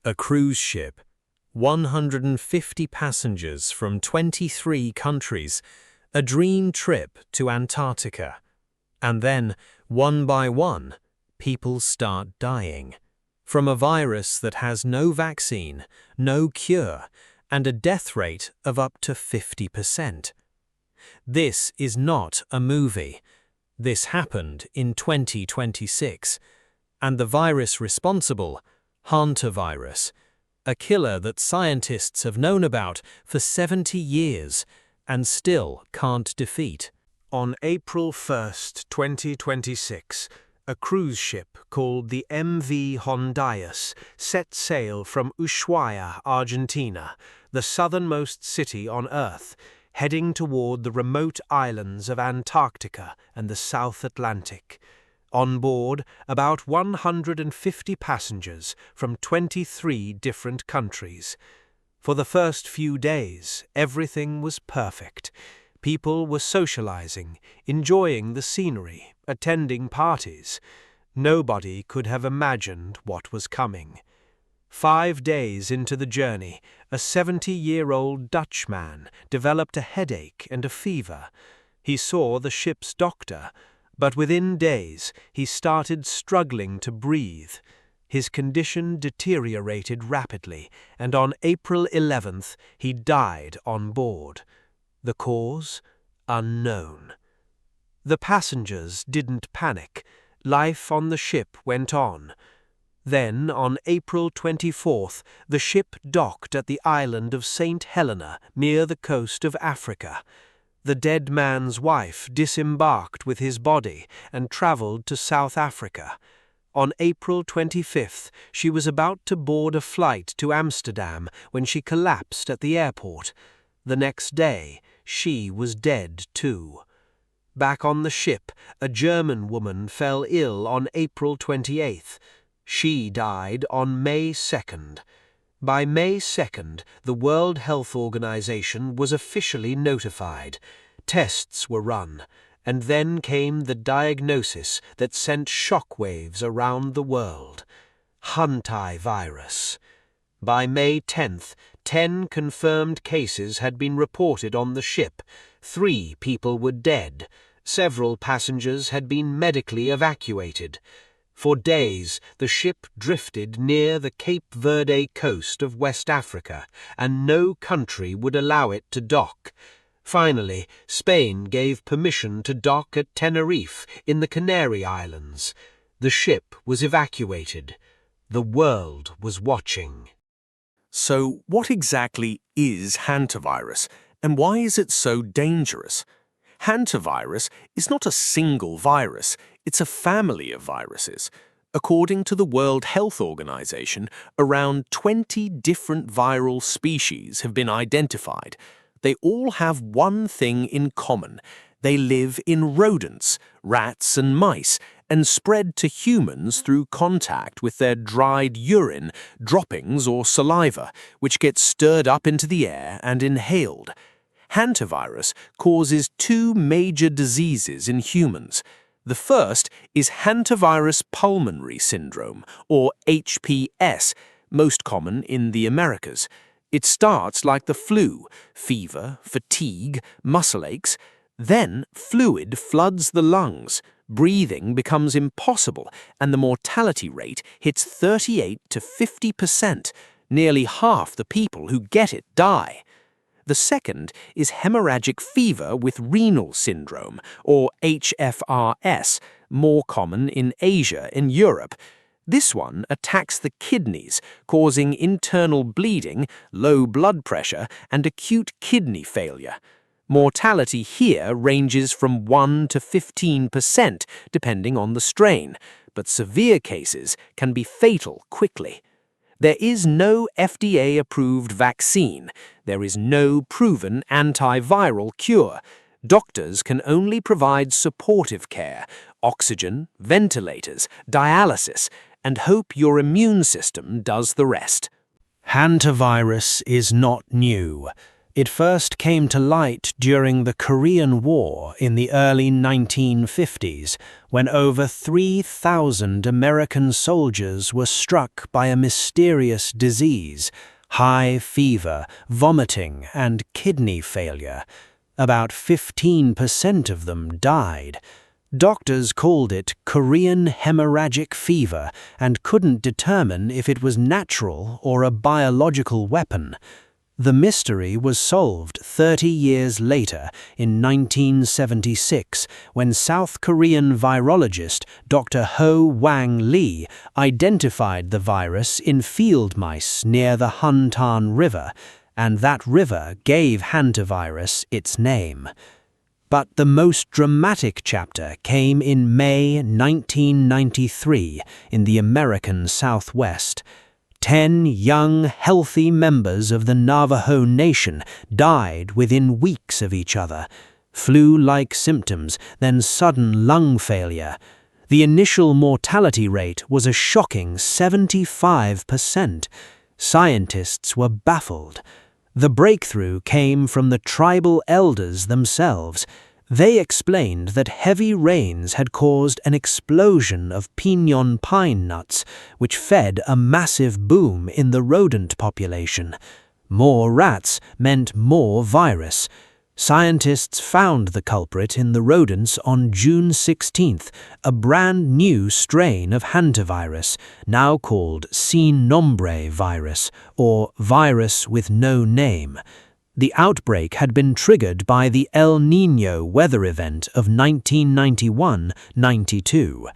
A cruise ship, 150 passengers from 23 countries, a dream trip to Antarctica. And then, one by one, people start dying. From a virus that has no vaccine, no cure, and a death rate of up to 50%. This is not a movie. This happened in 2026. And the virus responsible, Hantavirus, a killer that scientists have known about for 70 years and still can't defeat. On April 1st, 2026, a cruise ship called the MV Hantavirus set sail from Ushuaia, Argentina, the southernmost city on Earth, heading toward the remote islands of Antarctica and the South Atlantic. On board, about 150 passengers from 23 different countries. For the first few days, everything was perfect. People were socializing, enjoying the scenery, attending parties. Nobody could have imagined what was coming. 5 days into the journey, a 70-year-old Dutchman developed a headache and a fever. He saw the ship's doctor, but within days he started struggling to breathe. His condition deteriorated rapidly, and on April 11th he died on board. The cause? Unknown. The passengers didn't panic. Life on the ship went on. Then, on April 24th, the ship docked at the island of St. Helena near the coast of Africa. The dead man's wife disembarked with his body and traveled to South Africa. On April 25th, she was about to board a flight to Amsterdam when she collapsed at the airport. The next day, she was dead too. Back on the ship, a German woman fell ill on April 28th. She died on May 2nd. By May 2nd, the World Health Organization was officially notified. Tests were run, and then came the diagnosis that sent shockwaves around the world. Hantavirus. By May 10th, 10 confirmed cases had been reported on the ship. 3 people were dead. Several passengers had been medically evacuated. For days, the ship drifted near the Cape Verde coast of West Africa, and no country would allow it to dock. Finally, Spain gave permission to dock at Tenerife in the Canary Islands. The ship was evacuated. The world was watching. So, what exactly is hantavirus, and why is it so dangerous? Hantavirus is not a single virus, it's a family of viruses. According to the World Health Organization, around 20 different viral species have been identified. They all have one thing in common. They live in rodents, rats and mice, and spread to humans through contact with their dried urine, droppings or saliva, which gets stirred up into the air and inhaled. Hantavirus causes 2 major diseases in humans. The first is hantavirus pulmonary syndrome, or HPS, most common in the Americas. It starts like the flu, fever, fatigue, muscle aches. Then fluid floods the lungs, breathing becomes impossible, and the mortality rate hits 38 to 50%. Nearly half the people who get it die. The second is hemorrhagic fever with renal syndrome, or HFRS, more common in Asia and Europe. This one attacks the kidneys, causing internal bleeding, low blood pressure, and acute kidney failure. Mortality here ranges from 1 to 15%, depending on the strain, but severe cases can be fatal quickly. There is no FDA-approved vaccine. There is no proven antiviral cure. Doctors can only provide supportive care, oxygen, ventilators, dialysis, and hope your immune system does the rest. Hantavirus is not new. It first came to light during the Korean War in the early 1950s, when over 3,000 American soldiers were struck by a mysterious disease, high fever, vomiting, and kidney failure. About 15% of them died. Doctors called it Korean hemorrhagic fever and couldn't determine if it was natural or a biological weapon. The mystery was solved 30 years later, in 1976, when South Korean virologist Dr. Ho Wang Lee identified the virus in field mice near the Hantan River, and that river gave Hantavirus its name. But the most dramatic chapter came in May 1993 in the American Southwest. 10 young, healthy members of the Navajo Nation died within weeks of each other. Flu-like symptoms, then sudden lung failure. The initial mortality rate was a shocking 75%. Scientists were baffled. The breakthrough came from the tribal elders themselves. They explained that heavy rains had caused an explosion of pinon pine nuts, which fed a massive boom in the rodent population. More rats meant more virus. Scientists found the culprit in the rodents on June 16th, a brand new strain of hantavirus, now called sin nombre virus, or virus with no name. The outbreak had been triggered by the El Niño weather event of 1991-92.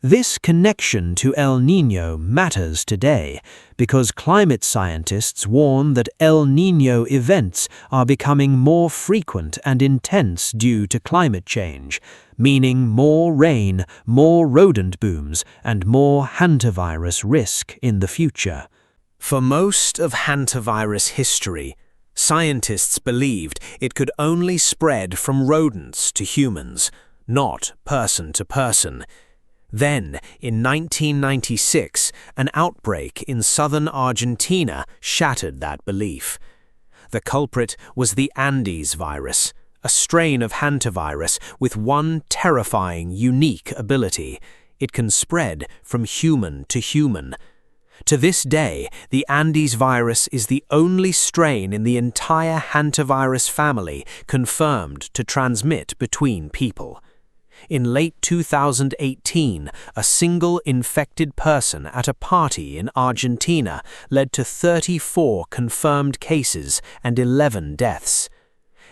This connection to El Niño matters today because climate scientists warn that El Niño events are becoming more frequent and intense due to climate change, meaning more rain, more rodent booms, and more hantavirus risk in the future. For most of hantavirus history, scientists believed it could only spread from rodents to humans, not person to person. Then, in 1996, an outbreak in southern Argentina shattered that belief. The culprit was the Andes virus, a strain of hantavirus with one terrifying, unique ability. It can spread from human to human. To this day, the Andes virus is the only strain in the entire hantavirus family confirmed to transmit between people. In late 2018, a single infected person at a party in Argentina led to 34 confirmed cases and 11 deaths.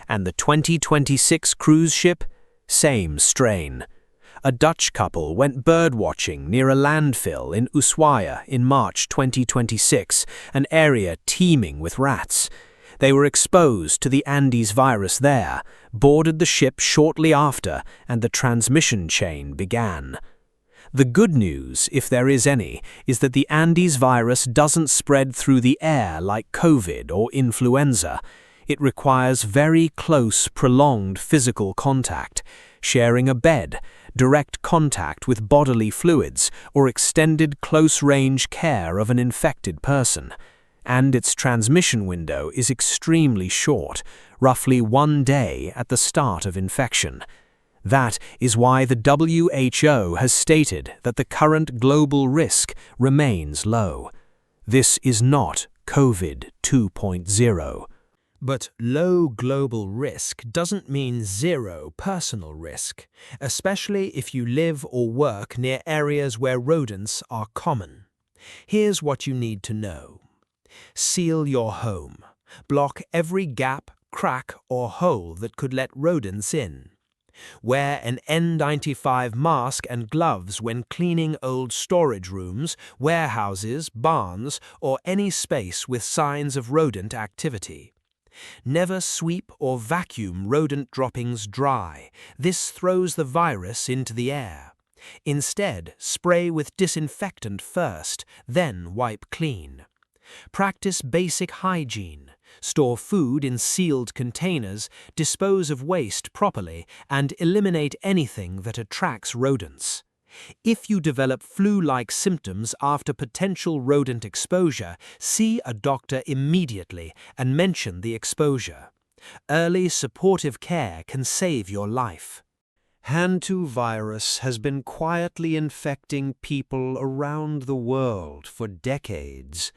And the 2026 cruise ship? Same strain. A Dutch couple went birdwatching near a landfill in Ushuaia in March 2026, an area teeming with rats. They were exposed to the Andes virus there, boarded the ship shortly after, and the transmission chain began. The good news, if there is any, is that the Andes virus doesn't spread through the air like COVID or influenza. It requires very close, prolonged physical contact, sharing a bed, direct contact with bodily fluids, or extended close-range care of an infected person. And its transmission window is extremely short, roughly 1 day at the start of infection. That is why the WHO has stated that the current global risk remains low. This is not COVID 2.0. But low global risk doesn't mean zero personal risk, especially if you live or work near areas where rodents are common. Here's what you need to know. Seal your home. Block every gap, crack, or hole that could let rodents in. Wear an N95 mask and gloves when cleaning old storage rooms, warehouses, barns, or any space with signs of rodent activity. Never sweep or vacuum rodent droppings dry. This throws the virus into the air. Instead, spray with disinfectant first, then wipe clean. Practice basic hygiene. Store food in sealed containers, dispose of waste properly, and eliminate anything that attracts rodents. If you develop flu-like symptoms after potential rodent exposure, see a doctor immediately and mention the exposure. Early supportive care can save your life. Hantavirus has been quietly infecting people around the world for decades.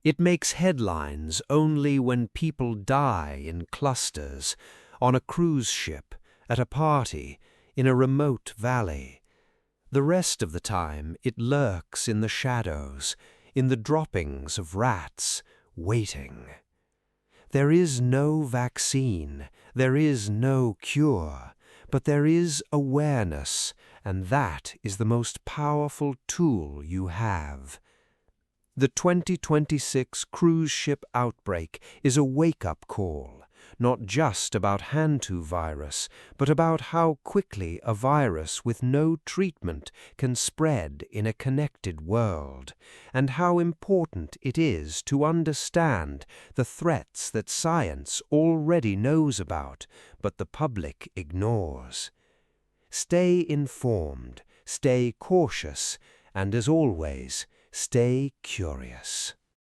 It makes headlines only when people die in clusters, on a cruise ship, at a party, in a remote valley. The rest of the time it lurks in the shadows, in the droppings of rats, waiting. There is no vaccine, there is no cure, but there is awareness, and that is the most powerful tool you have. The 2026 cruise ship outbreak is a wake-up call, not just about Hantavirus, but about how quickly a virus with no treatment can spread in a connected world, and how important it is to understand the threats that science already knows about, but the public ignores. Stay informed, stay cautious, and as always, stay curious.